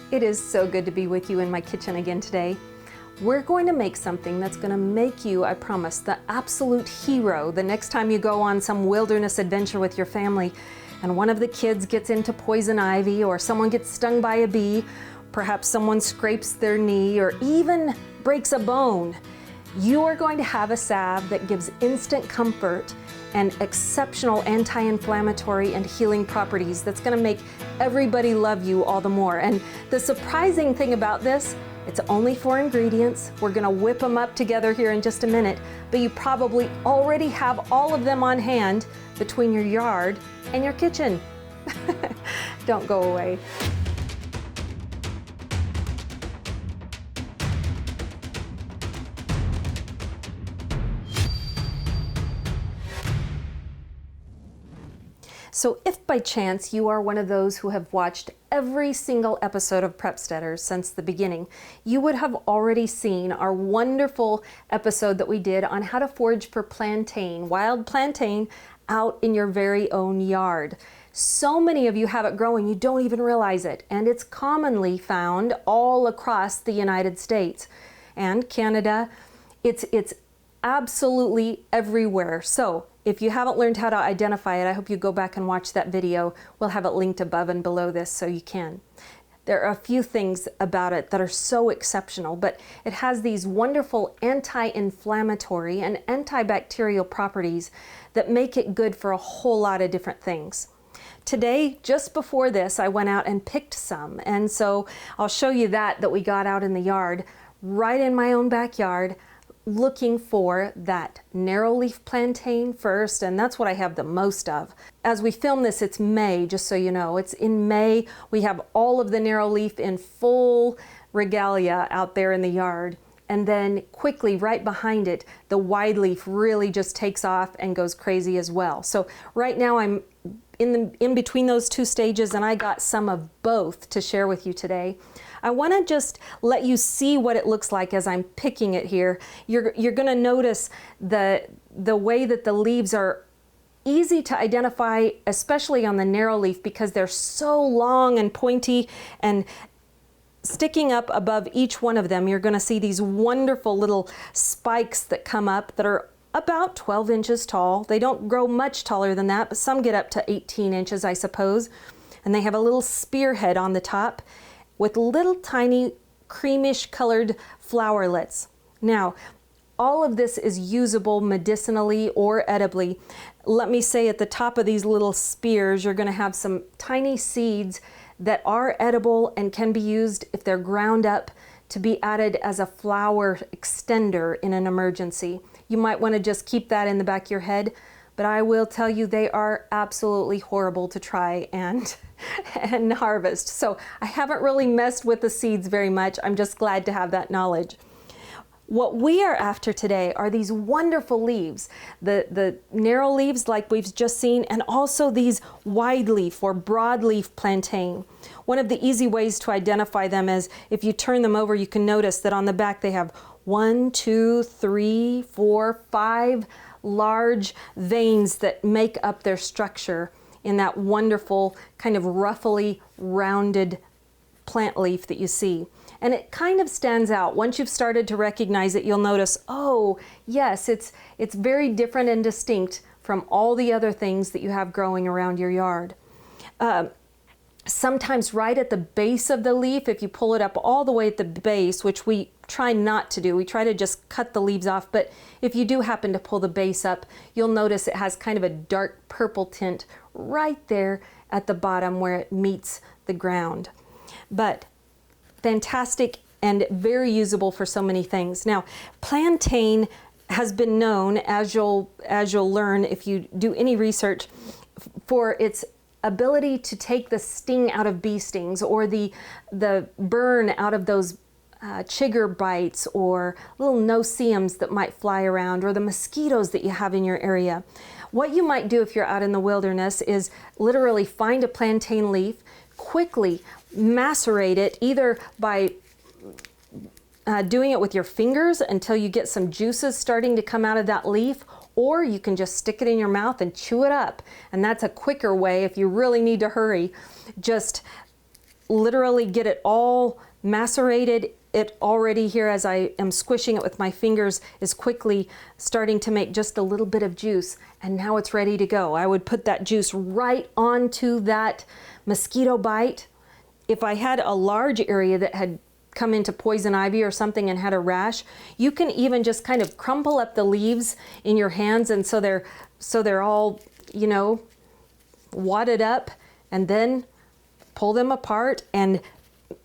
It is so good to be with you in my kitchen again today. We're going to make something that's going to make you, I promise, the absolute hero the next time you go on some wilderness adventure with your family and one of the kids gets into poison ivy, or someone gets stung by a bee, perhaps someone scrapes their knee or even breaks a bone. You are going to have a salve that gives instant comfort and exceptional anti-inflammatory and healing properties that's going to make everybody love you all the more. And the surprising thing about this, it's only 4 ingredients. We're going to whip them up together here in just a minute, but you probably already have all of them on hand between your yard and your kitchen. Don't go away. So if by chance you are one of those who have watched every single episode of PREPSTEADERS since the beginning, you would have already seen our wonderful episode that we did on how to forage for plantain, wild plantain, out in your very own yard. So many of you have it growing, you don't even realize it, and it's commonly found all across the United States and Canada. It's absolutely everywhere. So if you haven't learned how to identify it, I hope you go back and watch that video. We'll have it linked above and below this so you can. There are a few things about it that are so exceptional, but it has these wonderful anti-inflammatory and antibacterial properties that make it good for a whole lot of different things. Today, just before this, I went out and picked some, and so I'll show you that we got out in the yard, right in my own backyard, looking for that narrow leaf plantain first, and that's what I have the most of. As we film this, it's May, just so you know. It's in May. We have all of the narrow leaf in full regalia out there in the yard. And then quickly right behind it, the wide leaf really just takes off and goes crazy as well. So right now I'm in between those two stages, and I got some of both to share with you today. I want to just let you see what it looks like as I'm picking it here. You're going to notice the way that the leaves are easy to identify, especially on the narrow leaf, because they're so long and pointy, and sticking up above each one of them, you're going to see these wonderful little spikes that come up that are about 12 inches tall. They don't grow much taller than that, but some get up to 18 inches, I suppose. And they have a little spearhead on the top with little tiny creamish colored flowerlets. Now, all of this is usable medicinally or edibly. Let me say at the top of these little spears, you're going to have some tiny seeds that are edible and can be used if they're ground up to be added as a flower extender in an emergency. You might want to just keep that in the back of your head, but I will tell you they are absolutely horrible to try and harvest. So I haven't really messed with the seeds very much. I'm just glad to have that knowledge. What we are after today are these wonderful leaves, the narrow leaves like we've just seen, and also these wide leaf or broadleaf plantain. One of the easy ways to identify them is if you turn them over, you can notice that on the back they have 1, 2, 3, 4, 5 large veins that make up their structure in that wonderful kind of ruffly, rounded plant leaf that you see. And it kind of stands out. Once you've started to recognize it, you'll notice, oh, yes, it's very different and distinct from all the other things that you have growing around your yard. Sometimes right at the base of the leaf, if you pull it up all the way at the base, which we try not to do, we try to just cut the leaves off, but if you do happen to pull the base up, you'll notice it has kind of a dark purple tint right there at the bottom where it meets the ground. But fantastic and very usable for so many things. Now, plantain has been known, as you'll learn if you do any research, for its ability to take the sting out of bee stings, or the burn out of those chigger bites or little no-see-ums that might fly around, or the mosquitoes that you have in your area. What you might do if you're out in the wilderness is literally find a plantain leaf, quickly macerate it, either by doing it with your fingers until you get some juices starting to come out of that leaf, or you can just stick it in your mouth and chew it up. And that's a quicker way if you really need to hurry. Just literally get it all macerated. It already here, as I am squishing it with my fingers, is quickly starting to make just a little bit of juice, and now it's ready to go. I would put that juice right onto that mosquito bite. If I had a large area that had come into poison ivy or something and had a rash, you can even just kind of crumple up the leaves in your hands, and so they're all, you know, wadded up, and then pull them apart and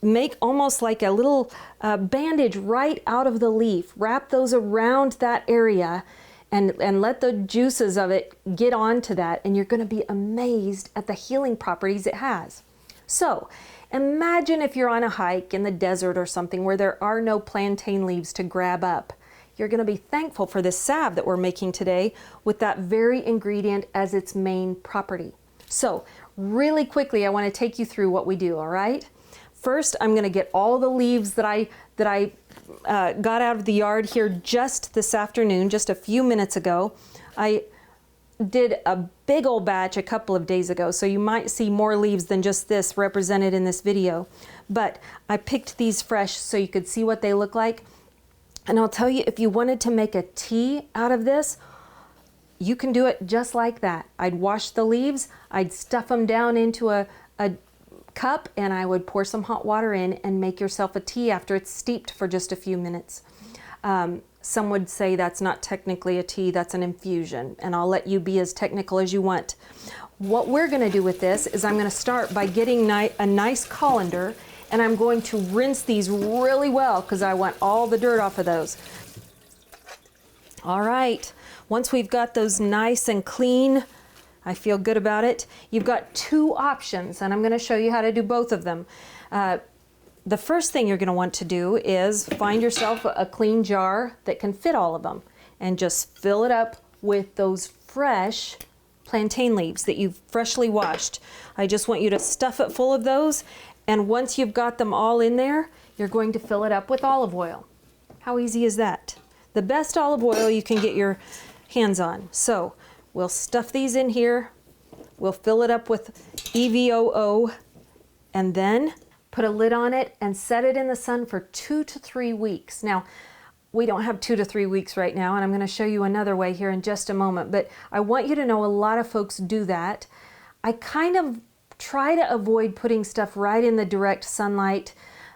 make almost like a little bandage right out of the leaf. Wrap those around that area and let the juices of it get onto that, and you're going to be amazed at the healing properties it has. So imagine if you're on a hike in the desert or something where there are no plantain leaves to grab up. You're going to be thankful for this salve that we're making today with that very ingredient as its main property. So really quickly, I want to take you through what we do, all right? First, I'm going to get all the leaves that I got out of the yard here just this afternoon, just a few minutes ago. I did a big old batch a couple of days ago, so you might see more leaves than just this represented in this video. But I picked these fresh so you could see what they look like. And I'll tell you, if you wanted to make a tea out of this, you can do it just like that. I'd wash the leaves, I'd stuff them down into a cup, and I would pour some hot water in and make yourself a tea after it's steeped for just a few minutes. Some would say that's not technically a tea, that's an infusion, and I'll let you be as technical as you want. What we're going to do with this is I'm going to start by getting a nice colander, and I'm going to rinse these really well because I want all the dirt off of those. All right, once we've got those nice and clean, I feel good about it. You've got two options, and I'm going to show you how to do both of them. The first thing you're going to want to do is find yourself a clean jar that can fit all of them, and just fill it up with those fresh plantain leaves that you've freshly washed. I just want you to stuff it full of those, and once you've got them all in there, you're going to fill it up with olive oil. How easy is that? The best olive oil you can get your hands on. So we'll stuff these in here, we'll fill it up with EVOO, and then put a lid on it and set it in the sun for 2 to 3 weeks. Now, we don't have 2 to 3 weeks right now, and I'm going to show you another way here in just a moment, but I want you to know a lot of folks do that. I kind of try to avoid putting stuff right in the direct sunlight,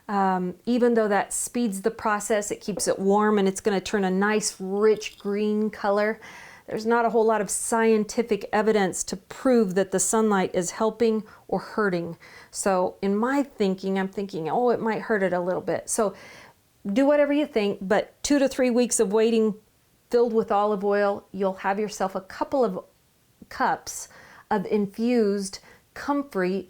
even though that speeds the process, it keeps it warm, and it's going to turn a nice, rich green color. There's not a whole lot of scientific evidence to prove that the sunlight is helping or hurting. So in my thinking, I'm thinking, oh, it might hurt it a little bit. So do whatever you think, but 2 to 3 weeks of waiting filled with olive oil, you'll have yourself a couple of cups of infused Comfrey,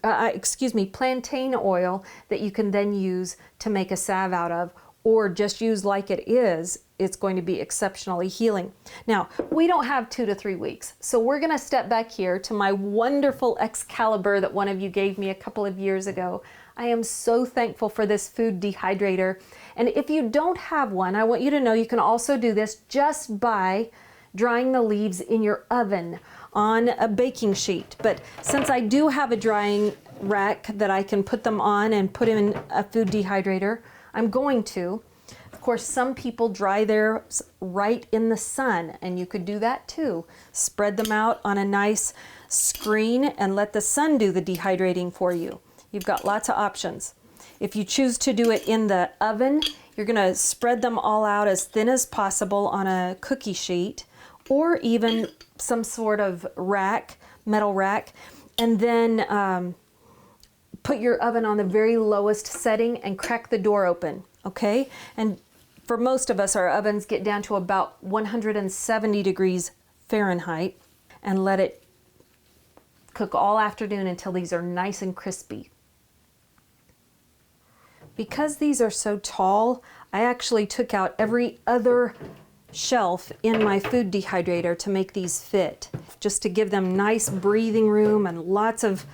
plantain oil that you can then use to make a salve out of, or just use like it is. It's going to be exceptionally healing. Now, we don't have 2 to 3 weeks, so we're going to step back here to my wonderful Excalibur that one of you gave me a couple of years ago. I am so thankful for this food dehydrator, and if you don't have one, I want you to know you can also do this just by drying the leaves in your oven on a baking sheet. But since I do have a drying rack that I can put them on and put in a food dehydrator, I'm going to. Of course, some people dry theirs right in the sun, and you could do that too. Spread them out on a nice screen and let the sun do the dehydrating for you. You've got lots of options. If you choose to do it in the oven, you're going to spread them all out as thin as possible on a cookie sheet, or even some sort of rack, metal rack, and then put your oven on the very lowest setting and crack the door open, okay? And for most of us, our ovens get down to about 170 degrees Fahrenheit, and let it cook all afternoon until these are nice and crispy. Because these are so tall, I actually took out every other shelf in my food dehydrator to make these fit, just to give them nice breathing room and lots of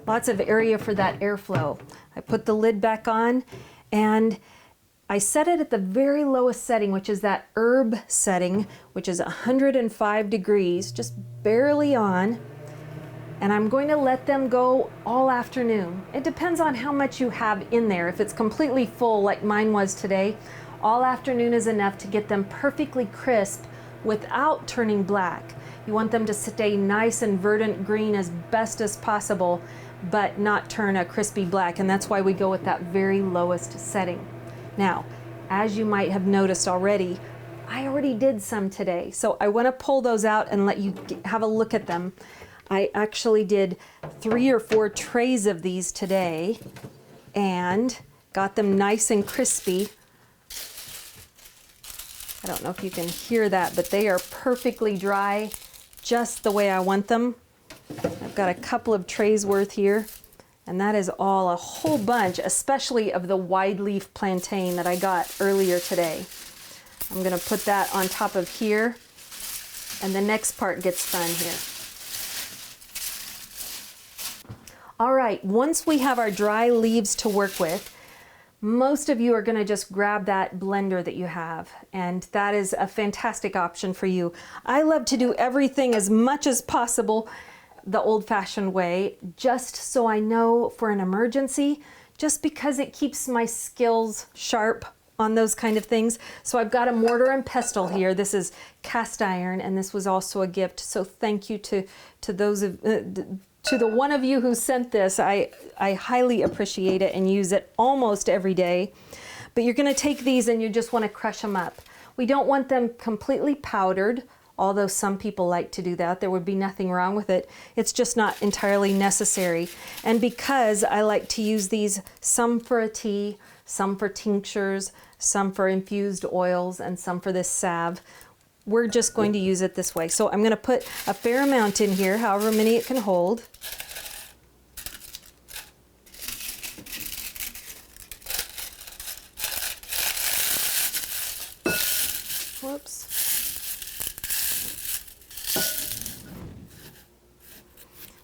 area for that airflow. I put the lid back on, and I set it at the very lowest setting, which is that herb setting, which is 105 degrees, just barely on. And I'm going to let them go all afternoon. It depends on how much you have in there. If it's completely full like mine was today, all afternoon is enough to get them perfectly crisp without turning black. You want them to stay nice and verdant green as best as possible, but not turn a crispy black, and that's why we go with that very lowest setting. Now, as you might have noticed already, I already did some today, so I want to pull those out and let you have a look at them. I actually did 3 or 4 trays of these today and got them nice and crispy. I don't know if you can hear that, but they are perfectly dry, just the way I want them. I've got a couple of trays worth here, and that is all, a whole bunch, especially of the wide leaf plantain that I got earlier today. I'm gonna put that on top of here, and the next part gets fun here. All right, once we have our dry leaves to work with, most of you are going to just grab that blender that you have, and that is a fantastic option for you. I love to do everything as much as possible the old-fashioned way, just so I know for an emergency, just because it keeps my skills sharp on those kind of things. So I've got a mortar and pestle here. This is cast iron, and this was also a gift, so thank you to those of to the one of you who sent this. I highly appreciate it and use it almost every day. But you're going to take these and you just want to crush them up. We don't want them completely powdered, although some people like to do that. There would be nothing wrong with it. It's just not entirely necessary. And because I like to use these, some for a tea, some for tinctures, some for infused oils, and some for this salve, we're just going to use it this way. So I'm going to put a fair amount in here, however many it can hold. Whoops.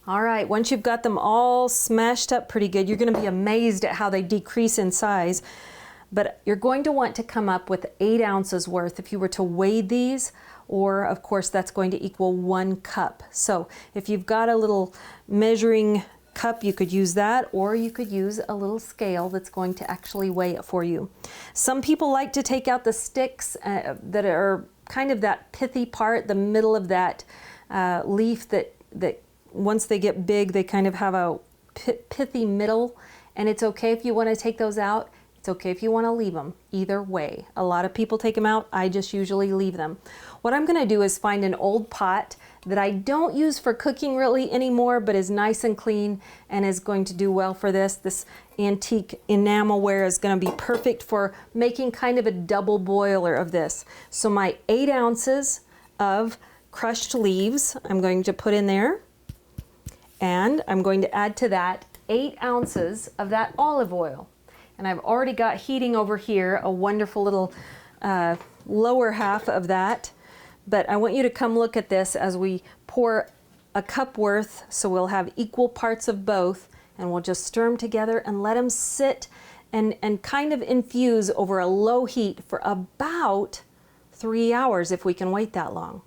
All right, once you've got them all smashed up pretty good, you're going to be amazed at how they decrease in size. But you're going to want to come up with 8 ounces worth if you were to weigh these, or of course that's going to equal 1 cup. So if you've got a little measuring cup, you could use that, or you could use a little scale that's going to actually weigh it for you. Some people like to take out the sticks that are kind of that pithy part, the middle of that leaf that once they get big, they kind of have a pithy middle, and it's okay if you want to take those out. It's okay if you want to leave them. Either way. A lot of people take them out. I just usually leave them. What I'm going to do is find an old pot that I don't use for cooking really anymore, but is nice and clean and is going to do well for this. This antique enamelware is going to be perfect for making kind of a double boiler of this. So my 8 ounces of crushed leaves I'm going to put in there, and I'm going to add to that 8 ounces of that olive oil. And I've already got heating over here, a wonderful little lower half of that. But I want you to come look at this as we pour a cup worth, so we'll have equal parts of both, and we'll just stir them together and let them sit and kind of infuse over a low heat for about 3 hours if we can wait that long.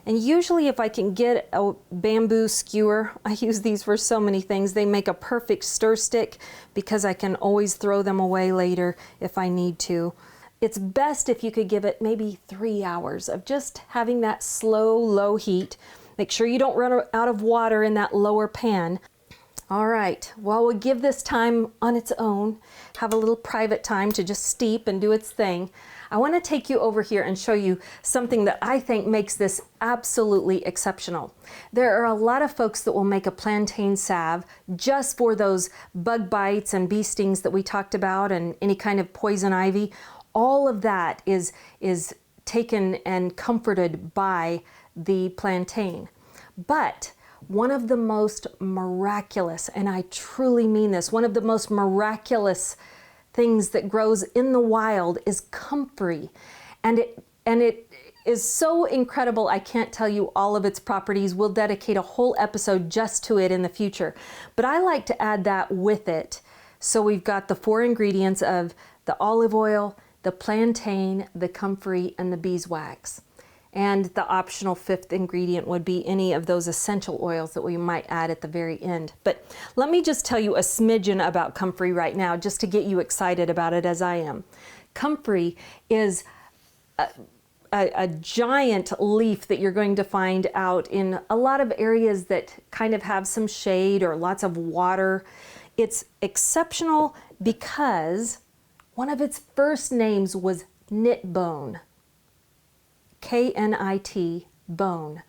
And usually if I can get a bamboo skewer, I use these for so many things. They make a perfect stir stick because I can always throw them away later if I need to. It's best if you could give it maybe 3 hours of just having that slow, low heat. Make sure you don't run out of water in that lower pan. All right, well, we'll give this time on its own, have a little private time to just steep and do its thing. I want to take you over here and show you something that I think makes this absolutely exceptional. There are a lot of folks that will make a plantain salve just for those bug bites and bee stings that we talked about, and any kind of poison ivy. All of that is taken and comforted by the plantain. But one of the most miraculous, and I truly mean this, one of the most miraculous things that grows in the wild is comfrey. And it is so incredible, I can't tell you all of its properties. We'll dedicate a whole episode just to it in the future. But I like to add that with it. So we've got the 4 ingredients of the olive oil, the plantain, the comfrey, and the beeswax. And the optional 5th ingredient would be any of those essential oils that we might add at the very end. But let me just tell you a smidgen about Comfrey right now, just to get you excited about it as I am. Comfrey is a giant leaf that you're going to find out in a lot of areas that kind of have some shade or lots of water. It's exceptional because one of its first names was knitbone, K-N-I-T, bone,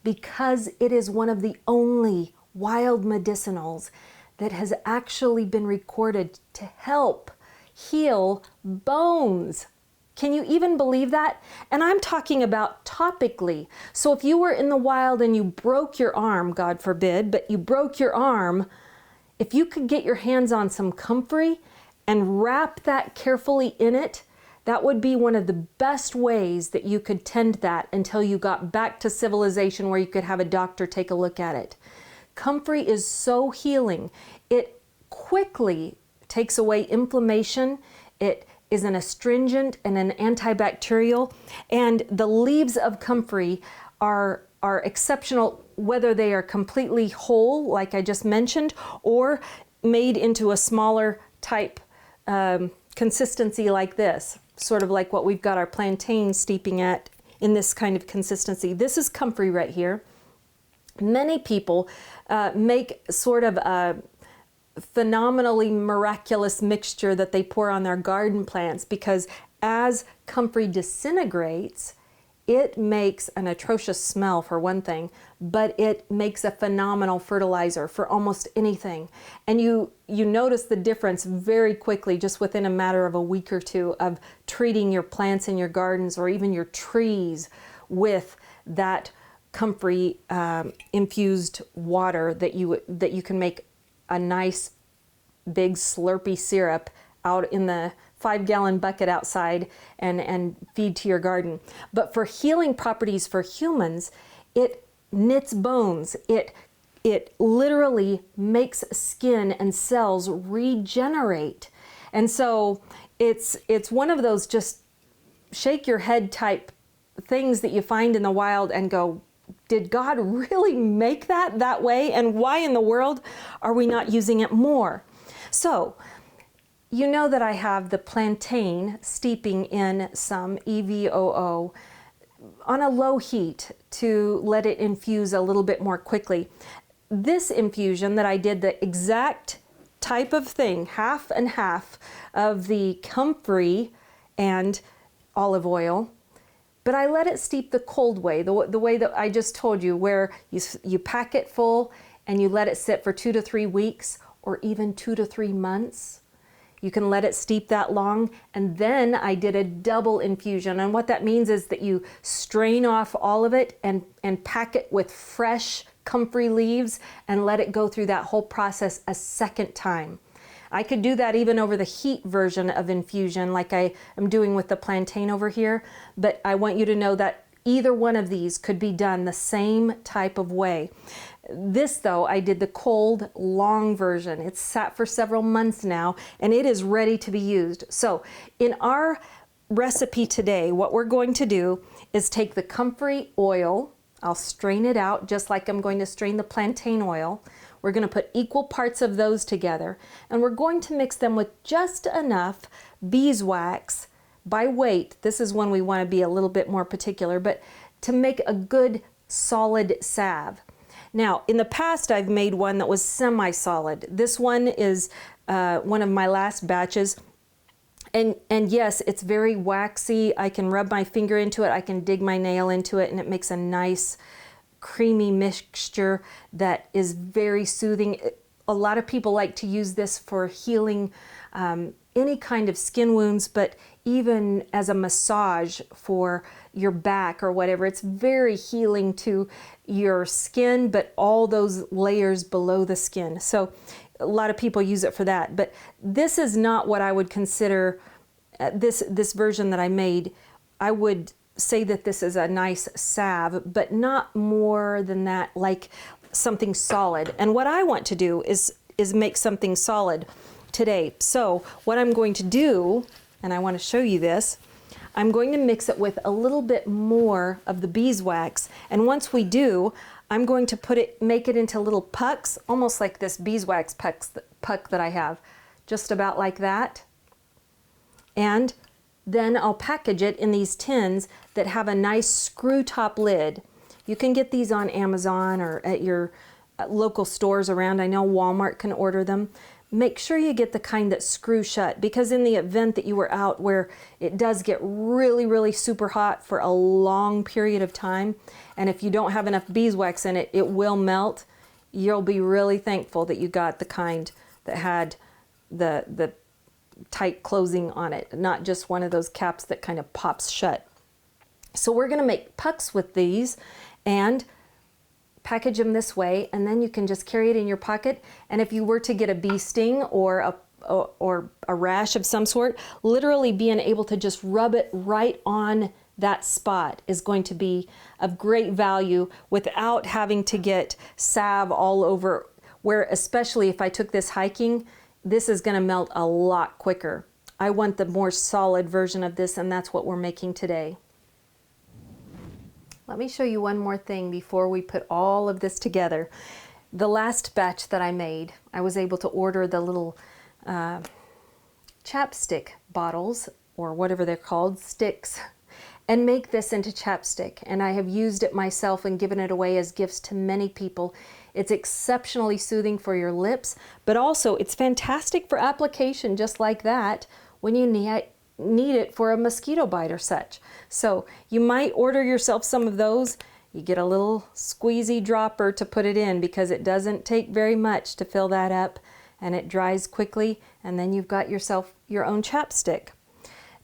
because it is one of the only wild medicinals that has actually been recorded to help heal bones. Can you even believe that? And I'm talking about topically. So if you were in the wild and you broke your arm, God forbid, but you broke your arm, if you could get your hands on some Comfrey and wrap that carefully in it, that would be one of the best ways that you could tend that until you got back to civilization where you could have a doctor take a look at it. Comfrey is so healing. It quickly takes away inflammation. It is an astringent and an antibacterial, and the leaves of Comfrey are exceptional whether they are completely whole, like I just mentioned, or made into a smaller type consistency like this, sort of like what we've got our plantain steeping at in this kind of consistency. This is Comfrey right here. Many people make sort of a phenomenally miraculous mixture that they pour on their garden plants, because as Comfrey disintegrates, it makes an atrocious smell for one thing, but it makes a phenomenal fertilizer for almost anything. And you notice the difference very quickly, just within a matter of a week or two of treating your plants in your gardens or even your trees with that Comfrey infused water that you can make a nice big slurpy syrup out in the 5-gallon bucket outside and feed to your garden. But for healing properties for humans, it knits bones. It literally makes skin and cells regenerate. And so it's one of those just shake your head type things that you find in the wild and go, did God really make that way? And why in the world are we not using it more? So, you know that I have the plantain steeping in some EVOO on a low heat to let it infuse a little bit more quickly. This infusion that I did the exact type of thing, half and half of the Comfrey and olive oil, but I let it steep the cold way, the way that I just told you, where you pack it full and you let it sit for 2 to 3 weeks or even 2 to 3 months. You can let it steep that long, and then I did a double infusion. And what that means is that you strain off all of it and pack it with fresh Comfrey leaves and let it go through that whole process a second time. I could do that even over the heat version of infusion like I am doing with the plantain over here, but I want you to know that either one of these could be done the same type of way. This though, I did the cold, long version. It's sat for several months now and it is ready to be used. So in our recipe today, what we're going to do is take the Comfrey oil, I'll strain it out just like I'm going to strain the plantain oil. We're going to put equal parts of those together, and we're going to mix them with just enough beeswax by weight. This is when we want to be a little bit more particular, but to make a good solid salve. Now, in the past, I've made one that was semi-solid. This one is one of my last batches. And yes, it's very waxy. I can rub my finger into it. I can dig my nail into it, and it makes a nice creamy mixture that is very soothing. A lot of people like to use this for healing any kind of skin wounds, but even as a massage for your back or whatever. It's very healing to your skin, but all those layers below the skin. So a lot of people use it for that. But this is not what I would consider this version that I made. I would say that this is a nice salve, but not more than that, like something solid. And what I want to do is make something solid today. So what I'm going to do, and I want to show you this, I'm going to mix it with a little bit more of the beeswax, and once we do, I'm going to make it into little pucks, almost like this beeswax puck that I have, just about like that. And then I'll package it in these tins that have a nice screw top lid. You can get these on Amazon or at your local stores around. I know Walmart can order them. Make sure you get the kind that screw shut, because in the event that you were out where it does get really, really super hot for a long period of time, and if you don't have enough beeswax in it, it will melt. You'll be really thankful that you got the kind that had the tight closing on it, not just one of those caps that kind of pops shut. So we're going to make pucks with these and package them this way, and then you can just carry it in your pocket. And if you were to get a bee sting or a rash of some sort, literally being able to just rub it right on that spot is going to be of great value without having to get salve all over, where especially if I took this hiking, this is going to melt a lot quicker. I want the more solid version of this, and that's what we're making today. Let me show you one more thing before we put all of this together. The last batch that I made, I was able to order the little chapstick bottles, or whatever they're called, sticks, and make this into chapstick. And I have used it myself and given it away as gifts to many people. It's exceptionally soothing for your lips, but also it's fantastic for application just like that when you need it for a mosquito bite or such. So you might order yourself some of those. You get a little squeezy dropper to put it in, because it doesn't take very much to fill that up, and it dries quickly, and then you've got yourself your own chapstick.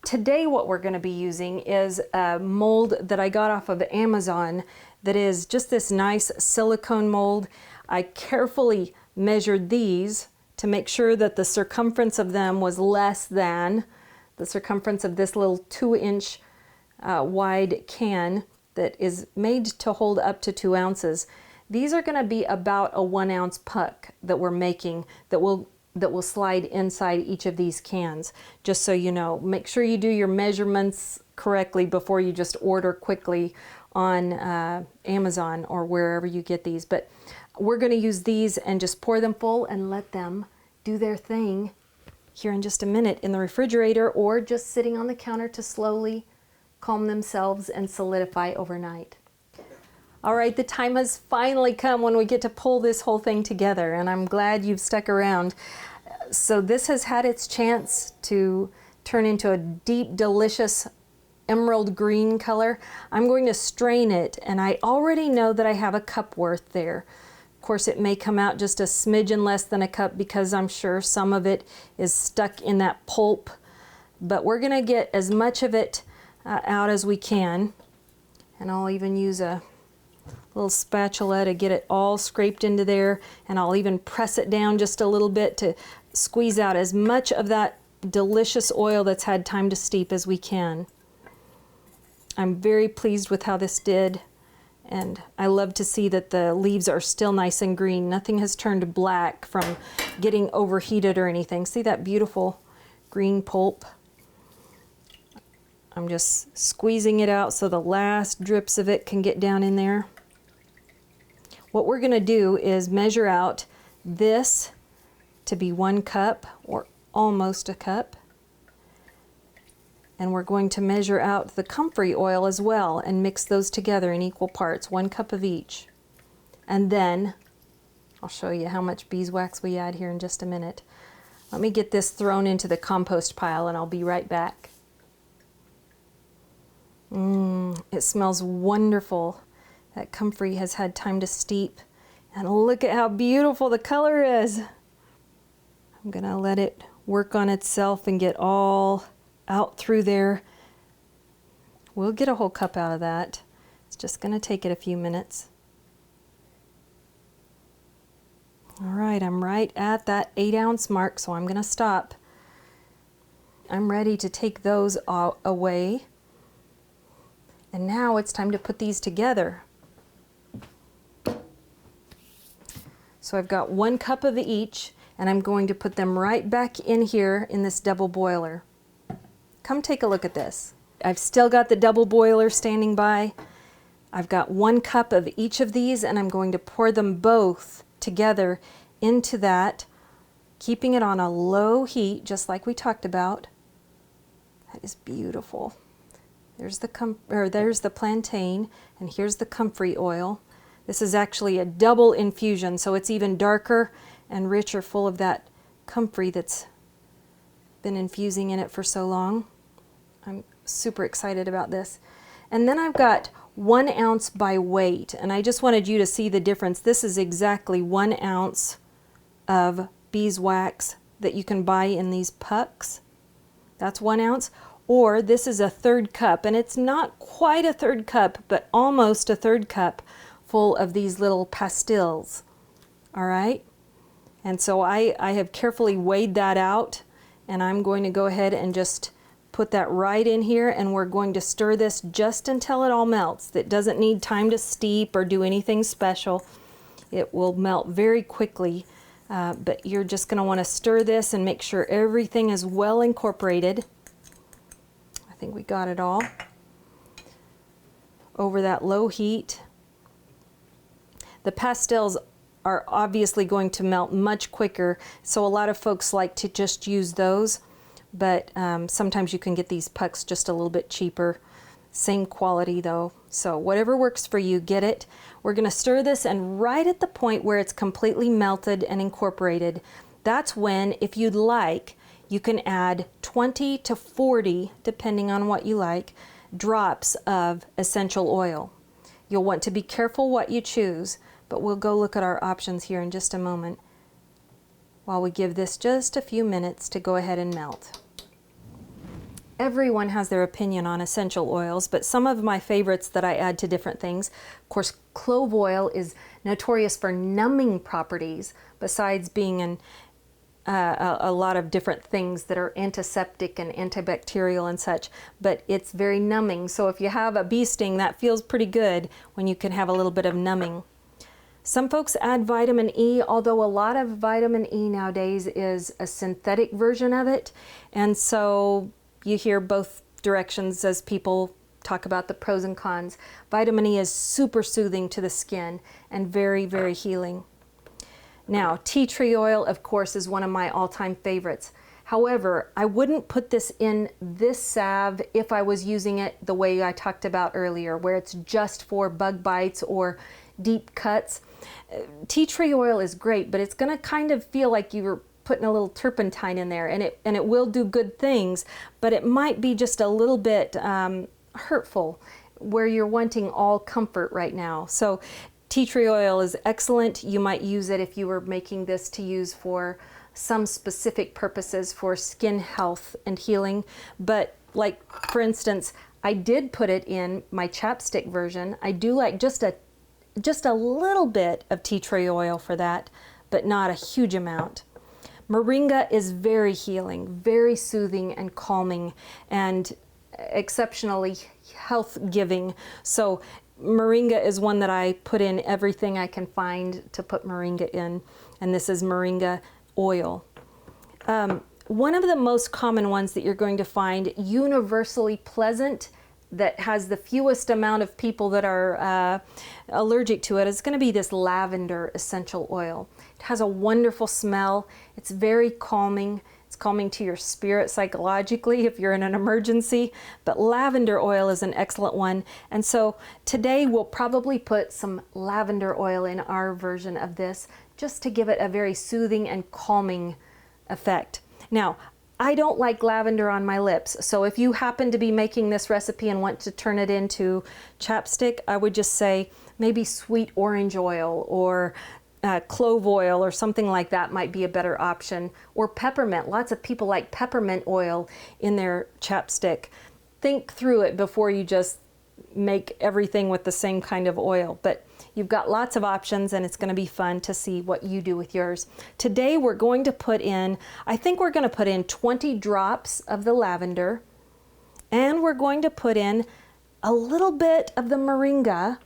Today what we're going to be using is a mold that I got off of Amazon that is just this nice silicone mold. I carefully measured these to make sure that the circumference of them was less than the circumference of this little 2-inch wide can that is made to hold up to 2 ounces. These are going to be about a 1-ounce puck that we're making that will slide inside each of these cans. Just so you know, make sure you do your measurements correctly before you just order quickly on Amazon or wherever you get these. But we're going to use these and just pour them full and let them do their thing here in just a minute in the refrigerator, or just sitting on the counter to slowly calm themselves and solidify overnight. All right, the time has finally come when we get to pull this whole thing together, and I'm glad you've stuck around. So this has had its chance to turn into a deep, delicious emerald green color. I'm going to strain it, and I already know that I have a cup worth there. Of course, it may come out just a smidgen less than a cup, because I'm sure some of it is stuck in that pulp, but we're going to get as much of it out as we can, and I'll even use a little spatula to get it all scraped into there, and I'll even press it down just a little bit to squeeze out as much of that delicious oil that's had time to steep as we can. I'm very pleased with how this did, and I love to see that the leaves are still nice and green. Nothing has turned black from getting overheated or anything. See that beautiful green pulp? I'm just squeezing it out so the last drips of it can get down in there. What we're going to do is measure out this to be 1 cup, or almost a cup. And we're going to measure out the comfrey oil as well and mix those together in equal parts, 1 cup of each. And then I'll show you how much beeswax we add here in just a minute. Let me get this thrown into the compost pile and I'll be right back. It smells wonderful. That comfrey has had time to steep. And look at how beautiful the color is. I'm gonna let it work on itself and get all out through there. We'll get a whole cup out of that. It's just going to take it a few minutes. All right, I'm right at that 8-ounce mark, so I'm going to stop. I'm ready to take those away. And now it's time to put these together. So I've got 1 cup of each, and I'm going to put them right back in here in this double boiler. Come take a look at this. I've still got the double boiler standing by. I've got 1 cup of each of these, and I'm going to pour them both together into that, keeping it on a low heat, just like we talked about. That is beautiful. There's the plantain, and here's the comfrey oil. This is actually a double infusion, so it's even darker and richer, full of that comfrey that's been infusing in it for so long. I'm super excited about this. And then I've got 1 ounce by weight, and I just wanted you to see the difference. This is exactly 1 ounce of beeswax that you can buy in these pucks. That's 1 ounce. Or this is a 1/3 cup, and it's not quite a 1/3 cup, but almost a 1/3 cup full of these little pastilles. All right? And so I have carefully weighed that out, and I'm going to go ahead and just put that right in here, and we're going to stir this just until it all melts. It doesn't need time to steep or do anything special. It will melt very quickly, but you're just going to want to stir this and make sure everything is well incorporated. I think we got it all over that low heat. The pastels are obviously going to melt much quicker, so a lot of folks like to just use those, but sometimes you can get these pucks just a little bit cheaper. Same quality though, so whatever works for you, get it. We're going to stir this, and right at the point where it's completely melted and incorporated, that's when, if you'd like, you can add 20 to 40, depending on what you like, drops of essential oil. You'll want to be careful what you choose, but we'll go look at our options here in just a moment while we give this just a few minutes to go ahead and melt. Everyone has their opinion on essential oils, but some of my favorites that I add to different things, of course, clove oil is notorious for numbing properties, besides being a lot of different things that are antiseptic and antibacterial and such, but it's very numbing. So if you have a bee sting, that feels pretty good when you can have a little bit of numbing. Some folks add vitamin E, although a lot of vitamin E nowadays is a synthetic version of it, and so you hear both directions as people talk about the pros and cons. Vitamin E is super soothing to the skin and very, very healing. Now, tea tree oil, of course, is one of my all-time favorites. However, I wouldn't put this in this salve if I was using it the way I talked about earlier, where it's just for bug bites or deep cuts. Tea tree oil is great, but it's going to kind of feel like you were putting a little turpentine in there, and it will do good things, but it might be just a little bit hurtful where you're wanting all comfort right now. So tea tree oil is excellent. You might use it if you were making this to use for some specific purposes for skin health and healing. But like, for instance, I did put it in my chapstick version. I do like just a little bit of tea tree oil for that, but not a huge amount. Moringa is very healing, very soothing and calming, and exceptionally health-giving. So moringa is one that I put in everything I can find to put moringa in, and this is moringa oil. One of the most common ones that you're going to find universally pleasant, that has the fewest amount of people that are allergic to it, is going to be this lavender essential oil. It has a wonderful smell. It's very calming. It's calming to your spirit psychologically if you're in an emergency, but lavender oil is an excellent one. And so today we'll probably put some lavender oil in our version of this, just to give it a very soothing and calming effect. Now, I don't like lavender on my lips, so if you happen to be making this recipe and want to turn it into chapstick, I would just say maybe sweet orange oil or clove oil or something like that might be a better option, or peppermint. Lots of people like peppermint oil in their chapstick. Think through it before you just make everything with the same kind of oil, but you've got lots of options, and it's going to be fun to see what you do with yours. Today we're going to put in, I think we're going to put in 20 drops of the lavender, and we're going to put in a little bit of the moringa,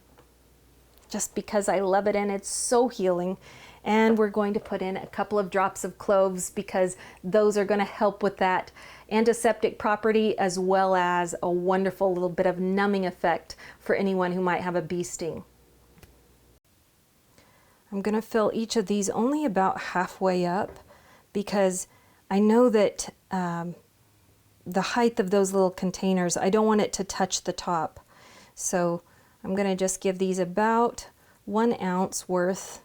just because I love it and it's so healing. And we're going to put in a couple of drops of cloves because those are going to help with that antiseptic property as well as a wonderful little bit of numbing effect for anyone who might have a bee sting. I'm going to fill each of these only about halfway up because I know that the height of those little containers, I don't want it to touch the top. So I'm going to just give these about 1 ounce worth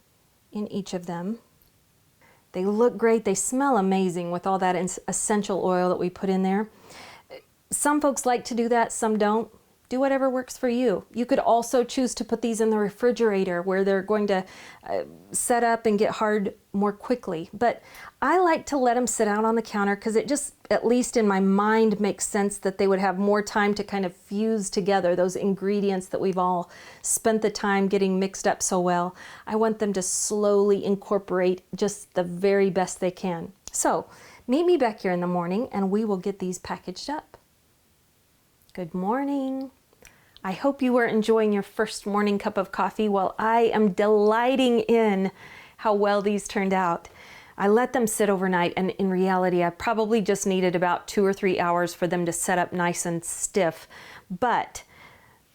in each of them. They look great. They smell amazing with all that essential oil that we put in there. Some folks like to do that, some don't. Do whatever works for you. You could also choose to put these in the refrigerator where they're going to set up and get hard more quickly. But I like to let them sit out on the counter because it just, at least in my mind, makes sense that they would have more time to kind of fuse together those ingredients that we've all spent the time getting mixed up so well. I want them to slowly incorporate just the very best they can. So meet me back here in the morning and we will get these packaged up. Good morning. I hope you are enjoying your first morning cup of coffee while I am delighting in how well these turned out. I let them sit overnight, and in reality, I probably just needed about 2 or 3 hours for them to set up nice and stiff. But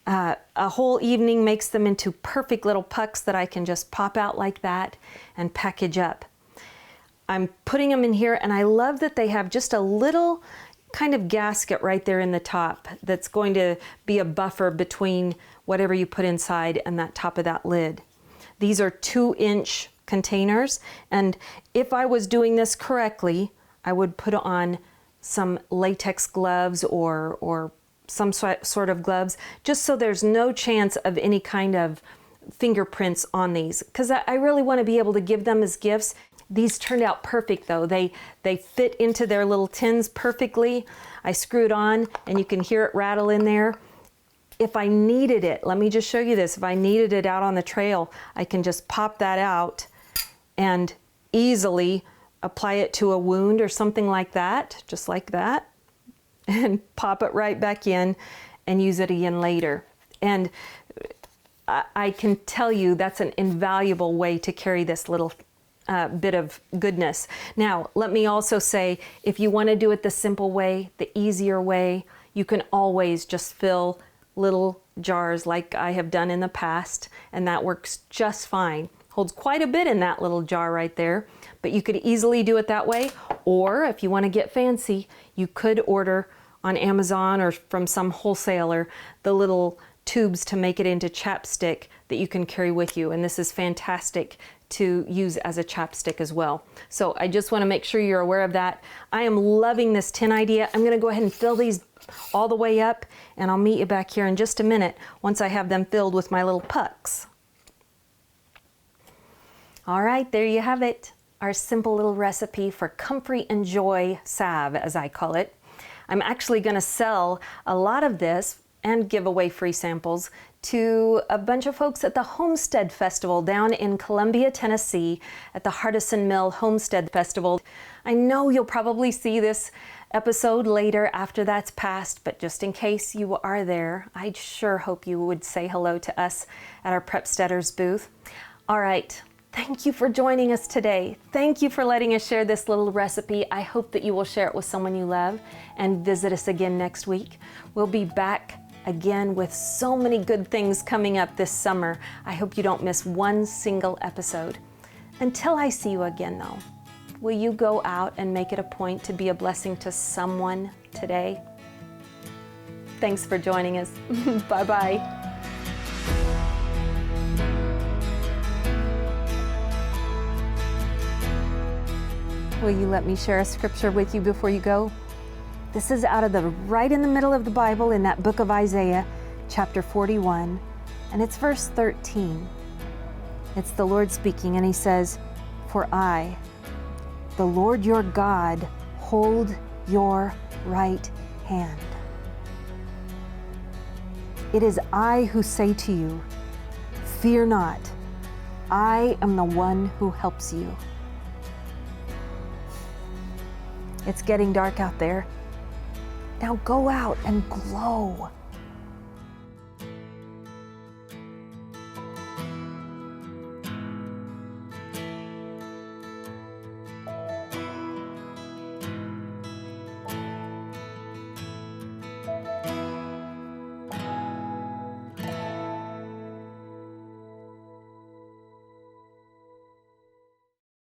a whole evening makes them into perfect little pucks that I can just pop out like that and package up. I'm putting them in here, and I love that they have just a little kind of gasket right there in the top that's going to be a buffer between whatever you put inside and that top of that lid. These are 2-inch containers, and if I was doing this correctly, I would put on some latex gloves or some sort of gloves, just so there's no chance of any kind of fingerprints on these, because I really want to be able to give them as gifts. These turned out perfect though. They fit into their little tins perfectly. I screwed on and you can hear it rattle in there. If I needed it, let me just show you this. If I needed it out on the trail, I can just pop that out and easily apply it to a wound or something like that, just like that, and pop it right back in and use it again later. And I can tell you that's an invaluable way to carry this little bit of goodness. Now, let me also say, if you want to do it the simple way, the easier way, you can always just fill little jars like I have done in the past, and that works just fine. Holds quite a bit in that little jar right there, but you could easily do it that way. Or if you want to get fancy, you could order on Amazon or from some wholesaler the little tubes to make it into chapstick that you can carry with you, and this is fantastic to use as a chapstick as well. So I just want to make sure you're aware of that. I am loving this tin idea. I'm going to go ahead and fill these all the way up, and I'll meet you back here in just a minute once I have them filled with my little pucks. All right, there you have it. Our simple little recipe for Comfrey and Joy salve, as I call it. I'm actually going to sell a lot of this and give away free samples to a bunch of folks at the Homestead Festival down in Columbia, Tennessee, at the Hardison Mill Homestead Festival. I know you'll probably see this episode later after that's passed, but just in case you are there, I sure hope you would say hello to us at our PREPSTEADERS booth. All right. Thank you for joining us today. Thank you for letting us share this little recipe. I hope that you will share it with someone you love and visit us again next week. We'll be back again with so many good things coming up this summer. I hope you don't miss one single episode. Until I see you again though, will you go out and make it a point to be a blessing to someone today? Thanks for joining us. Bye-bye. Will you let me share a scripture with you before you go? This is out of right in the middle of the Bible in that book of Isaiah, chapter 41, and it's verse 13. It's the Lord speaking, and he says, "For I, the Lord your God, hold your right hand. It is I who say to you, fear not, I am the one who helps you." It's getting dark out there. Now go out and glow.